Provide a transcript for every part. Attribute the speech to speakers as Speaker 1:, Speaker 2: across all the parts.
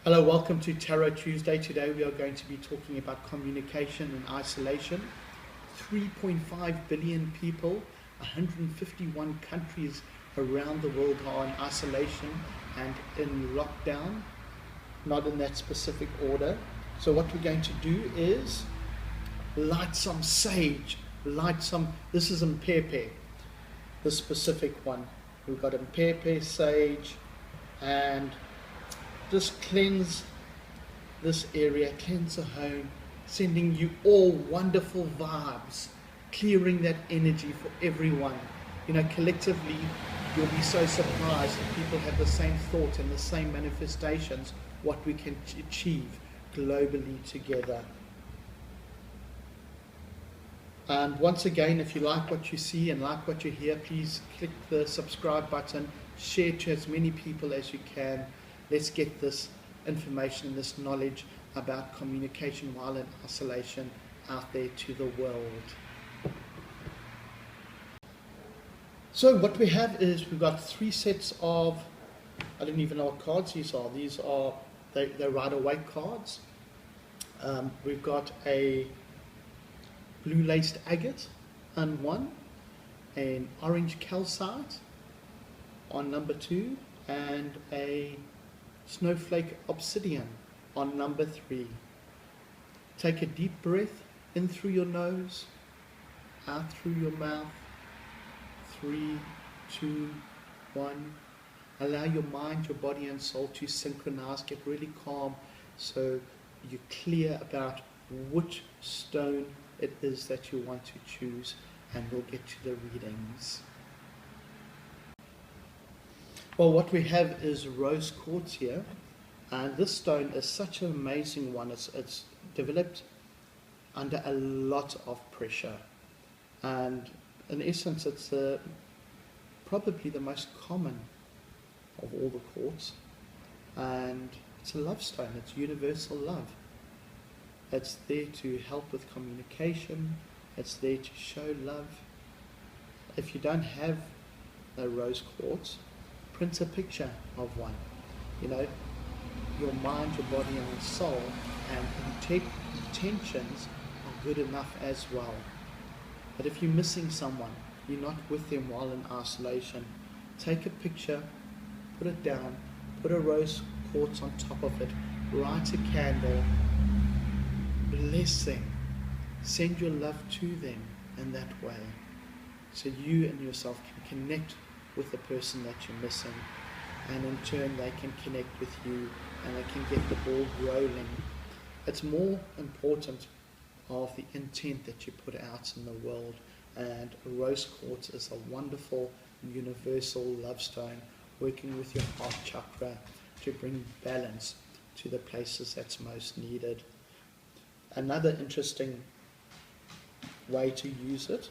Speaker 1: Hello, welcome to Tarot Tuesday. Today we are going to be talking about communication and isolation. 3.5 billion people, 151 countries around the world are in isolation and in lockdown, not in that specific order. So what we're going to do is light some sage, this is Mpepe, this specific one. We've got Mpepe, sage, and just cleanse this area, cleanse the home, sending you all wonderful vibes, clearing that energy for everyone. You know, collectively, you'll be so surprised that people have the same thought and the same manifestations, what we can achieve globally together. And once again, if you like what you see and like what you hear, please click the subscribe button, share to as many people as you can. Let's get this information, this knowledge about communication while in isolation out there to the world. So what we have is we've got three sets of, I don't even know what cards these are. These are, they're Rider-Waite cards. We've got a blue Laced Agate on one, an Orange Calcite on number 2, and a Flake Obsidian on number 3. Take a deep breath in through your nose, out through your mouth. 3, 2, 1. Allow your mind, your body and soul to synchronize. Get really calm so you're clear about which stone it is that you want to choose, and we'll get to the readings. Well, what we have is rose quartz here, and this stone is such an amazing one. It's developed under a lot of pressure, and in essence it's probably the most common of all the quartz, and it's a love stone. It's universal love. It's there to help with communication. It's there to show love. If you don't have a rose quartz, print a picture of one. You know, your mind, your body and your soul and intentions are good enough as well. But if you're missing someone, you're not with them while in isolation, take a picture, put it down, put a rose quartz on top of it, light a candle, bless them, send your love to them in that way, so you and yourself can connect with the person that you're missing, and in turn they can connect with you and they can get the ball rolling. It's more important of the intent that you put out in the world, and rose quartz is a wonderful universal love stone, working with your heart chakra to bring balance to the places that's most needed. Another interesting way to use it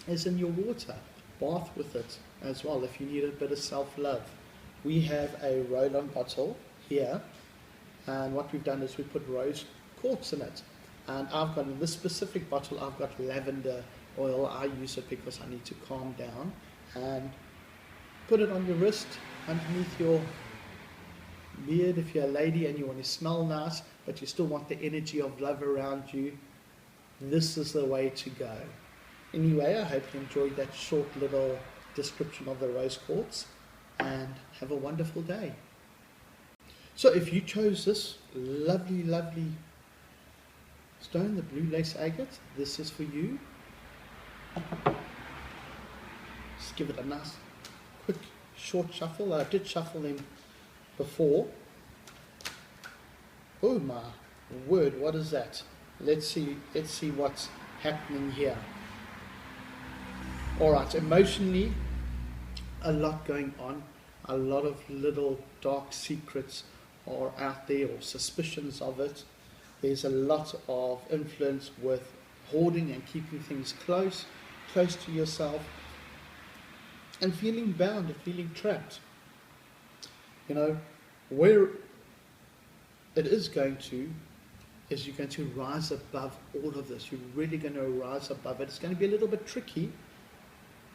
Speaker 1: is in your water. Bath with it as well if you need a bit of self-love. We have a roll-on bottle here, and what we've done is we put rose quartz in it, and I've got in this specific bottle I've got lavender oil. I use it because I need to calm down, and put it on your wrist, underneath your beard if you're a lady and you want to smell nice but you still want the energy of love around you. This is the way to go. Anyway, I hope you enjoyed that short little description of the rose quartz, and have a wonderful day. So if you chose this lovely stone, the blue Lace Agate, this is for you. Just give it a nice quick short shuffle. I did shuffle them before. Oh my word, what is that? Let's see what's happening here. Alright, emotionally, a lot going on. A lot of little dark secrets are out there, or suspicions of it. There's a lot of influence with hoarding and keeping things close to yourself, and feeling bound and feeling trapped. You know, where it is going to is you're going to rise above all of this. You're really going to rise above it. It's going to be a little bit tricky,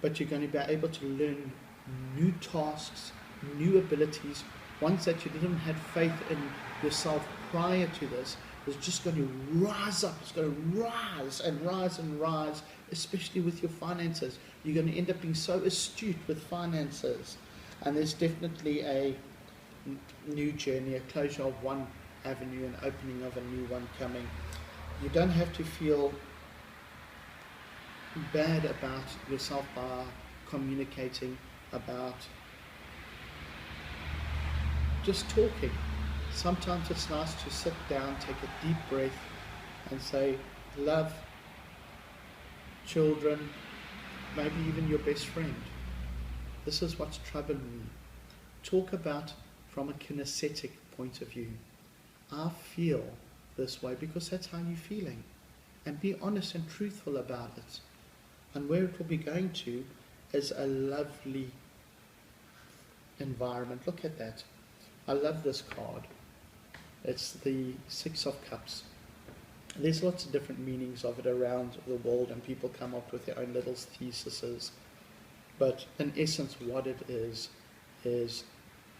Speaker 1: but you're going to be able to learn new tasks, new abilities, ones that you didn't have faith in yourself prior to this, is just going to rise up. It's going to rise and rise and rise, especially with your finances. You're going to end up being so astute with finances. And there's definitely a new journey, a closure of one avenue and opening of a new one coming. You don't have to feel bad about yourself by communicating about just talking. Sometimes it's nice to sit down, take a deep breath and say, love, children, maybe even your best friend, this is what's troubling me. Talk about from a kinesthetic point of view. I feel this way because that's how you're feeling. And be honest and truthful about it. And where it will be going to is a lovely environment. Look at that. I love this card. It's the Six of Cups. There's lots of different meanings of it around the world, and people come up with their own little theses. But in essence, what it is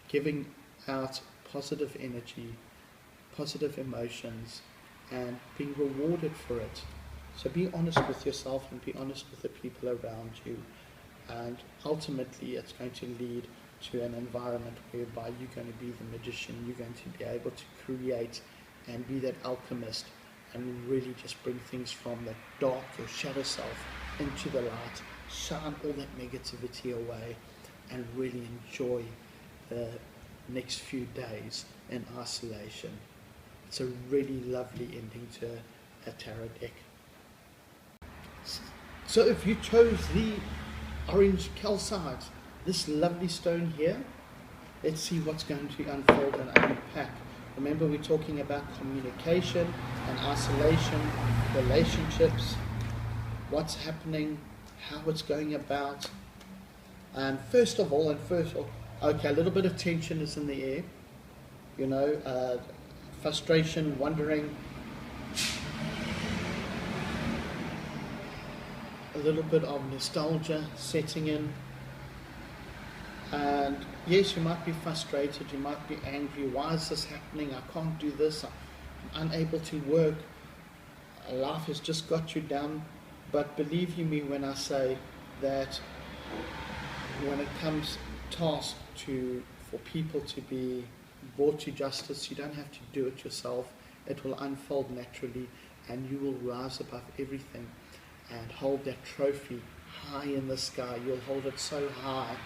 Speaker 1: giving out positive energy, positive emotions, and being rewarded for it. So be honest with yourself and be honest with the people around you. And ultimately, it's going to lead to an environment whereby you're going to be the magician. You're going to be able to create and be that alchemist and really just bring things from the dark, your shadow self, into the light, shine all that negativity away, and really enjoy the next few days in isolation. It's a really lovely ending to a tarot deck. So if you chose the Orange Calcite, this lovely stone here, let's see what's going to unfold and unpack. Remember, we're talking about communication and isolation, relationships, what's happening, how it's going about. And first of all, okay, a little bit of tension is in the air, you know, frustration, wondering, a little bit of nostalgia setting in. And yes, you might be frustrated, you might be angry. Why is this happening? I can't do this. I'm unable to work. Life has just got you down. But believe you me when I say that when it comes task for people to be brought to justice, you don't have to do it yourself. It will unfold naturally, and you will rise above everything and hold that trophy high in the sky. You'll hold it so high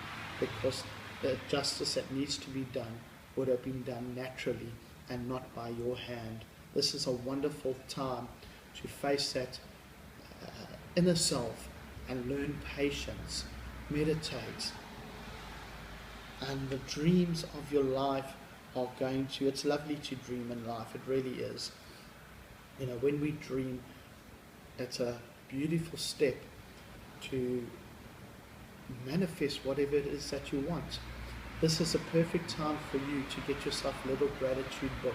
Speaker 1: because the justice that needs to be done would have been done naturally and not by your hand. This is a wonderful time to face that inner self and learn patience, meditate. And the dreams of your life are going to, it's lovely to dream in life, it really is. You know, when we dream, it's a beautiful step to manifest whatever it is that you want. This is a perfect time for you to get yourself a little gratitude book.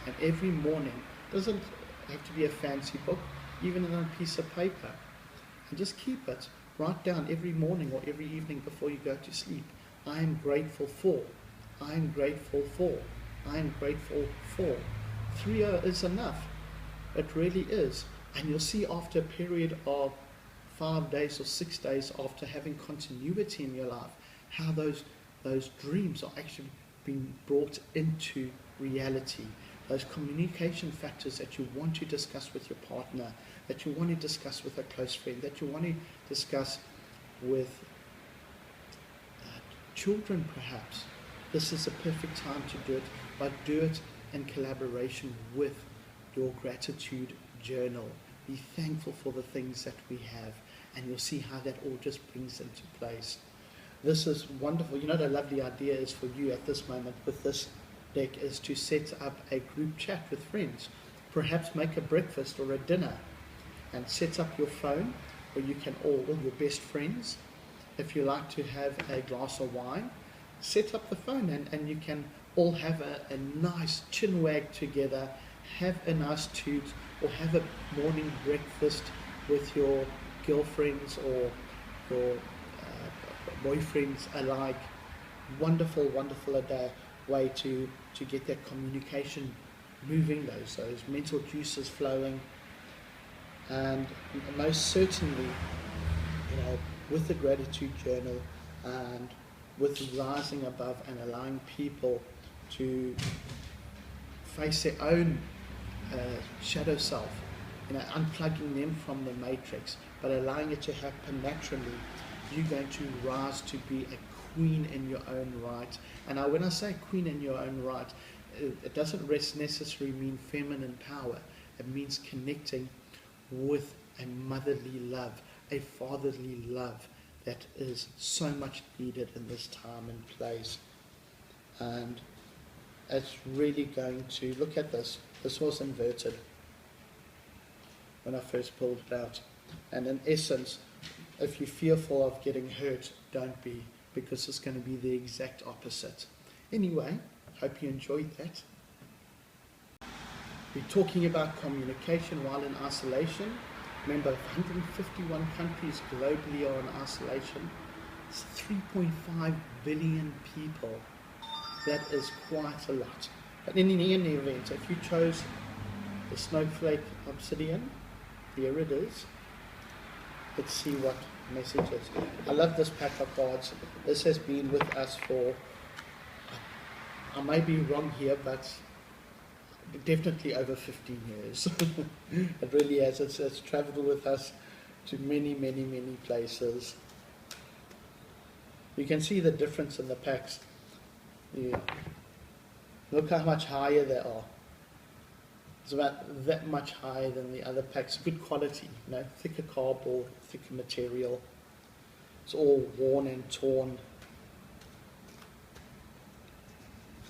Speaker 1: And every morning, doesn't have to be a fancy book, even on a piece of paper. And just keep it. Write down every morning or every evening before you go to sleep. I am grateful for. I am grateful for. I am grateful for. 3 is enough. It really is. And you'll see after a period of 5 days or 6 days after having continuity in your life, how those dreams are actually being brought into reality. Those communication factors that you want to discuss with your partner, that you want to discuss with a close friend, that you want to discuss with children perhaps. This is a perfect time to do it, but do it in collaboration with your gratitude journal. Be thankful for the things that we have, and you'll see how that all just brings into place. This is wonderful. You know, the lovely idea is for you at this moment with this deck is to set up a group chat with friends. Perhaps make a breakfast or a dinner and set up your phone where you can all your best friends. If you like to have a glass of wine, set up the phone and you can all have a nice chin wag together, have a nice toot, or have a morning breakfast with your girlfriends or your boyfriends alike. Wonderful, wonderful a day. way to get that communication moving, those mental juices flowing. And most certainly, with the gratitude journal and with rising above and allowing people to face their own shadow self, unplugging them from the matrix, but allowing it to happen naturally, you're going to rise to be a queen in your own right. And when I say queen in your own right, it doesn't necessarily mean feminine power. It means connecting with a motherly love, a fatherly love that is so much needed in this time and place. And it's really going to, look at this. This was inverted when I first pulled it out. And in essence, if you're fearful of getting hurt, don't be, because it's going to be the exact opposite. Anyway, hope you enjoyed that. We're talking about communication while in isolation. Remember, 151 countries globally are in isolation. It's 3.5 billion people. That is quite a lot. But in any event, if you chose the Flake Obsidian, here it is. Let's see what messages. I love this pack of cards. This has been with us for, I may be wrong here, but definitely over 15 years. It really has. It's traveled with us to many, many, many places. You can see the difference in the packs. Yeah. Look how much higher they are. It's about that much higher than the other packs. Good quality, thicker cardboard, thicker material. It's all worn and torn.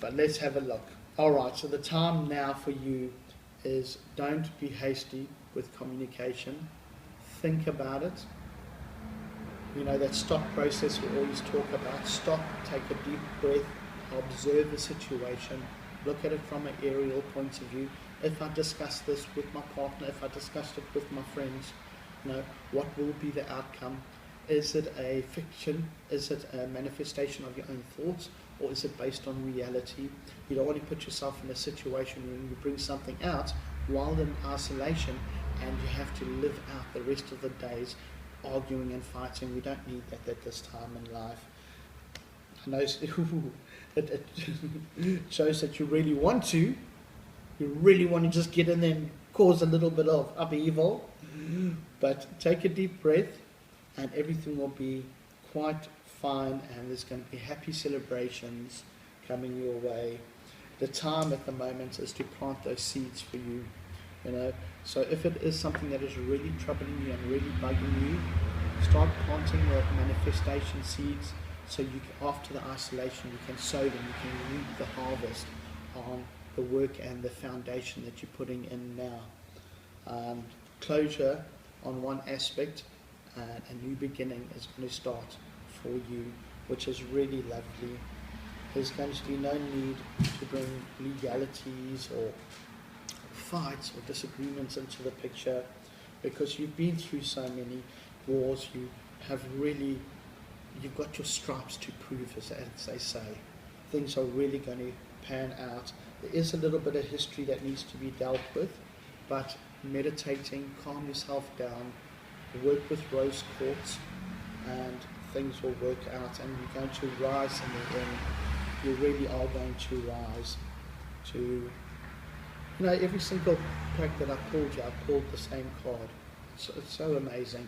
Speaker 1: But let's have a look. Alright, so the time now for you is, don't be hasty with communication. Think about it. That stop process we always talk about. Stop, take a deep breath, observe the situation, look at it from an aerial point of view. If I discuss this with my partner, if I discussed it with my friends, what will be the outcome? Is it a fiction? Is it a manifestation of your own thoughts? Or is it based on reality? You don't want to put yourself in a situation where you bring something out while in isolation and you have to live out the rest of the days arguing and fighting. We don't need that at this time in life. I know it shows that you really want to just get in there and cause a little bit of upheaval. But take a deep breath and everything will be quite fine, and there's going to be happy celebrations coming your way. The time at the moment is to plant those seeds for you. So if it is something that is really troubling you and really bugging you, start planting the manifestation seeds, so after the isolation you can sow them, you can reap the harvest on the work and the foundation that you're putting in now. Closure on one aspect, and a new beginning is going to start for you, which is really lovely. There's going to be no need to bring legalities or fights or disagreements into the picture, because you've been through so many wars. You've got your stripes to prove, as they say. Things are really going to pan out. There is a little bit of history that needs to be dealt with, but meditating, calm yourself down, work with rose quartz, and things will work out, and you're going to rise in the end. You really are going to rise to, every single pack that I pulled the same card. It's so amazing.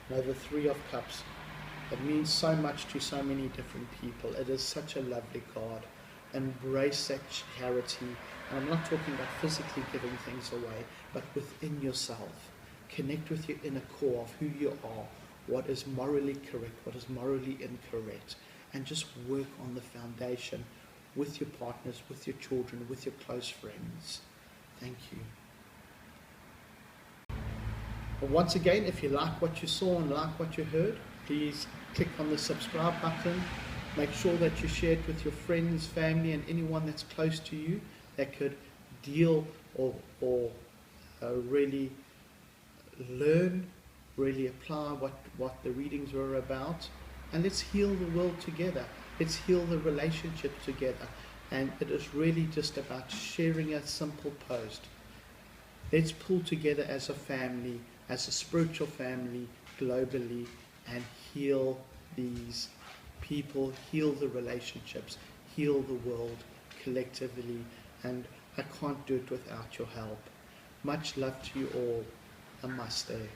Speaker 1: The Three of Cups. It means so much to so many different people. It is such a lovely card. Embrace that charity. And I'm not talking about physically giving things away, but within yourself. Connect with your inner core of who you are, what is morally correct, what is morally incorrect, and just work on the foundation with your partners, with your children, with your close friends. Thank you. But once again, if you like what you saw and like what you heard, please click on the subscribe button. Make sure that you share it with your friends, family, and anyone that's close to you that could deal or really learn, really apply what the readings were about. And let's heal the world together. Let's heal the relationship together. And it is really just about sharing a simple post. Let's pull together as a family, as a spiritual family, globally, and heal these people, heal the relationships, heal the world collectively. And I can't do it without your help. Much love to you all. Namaste.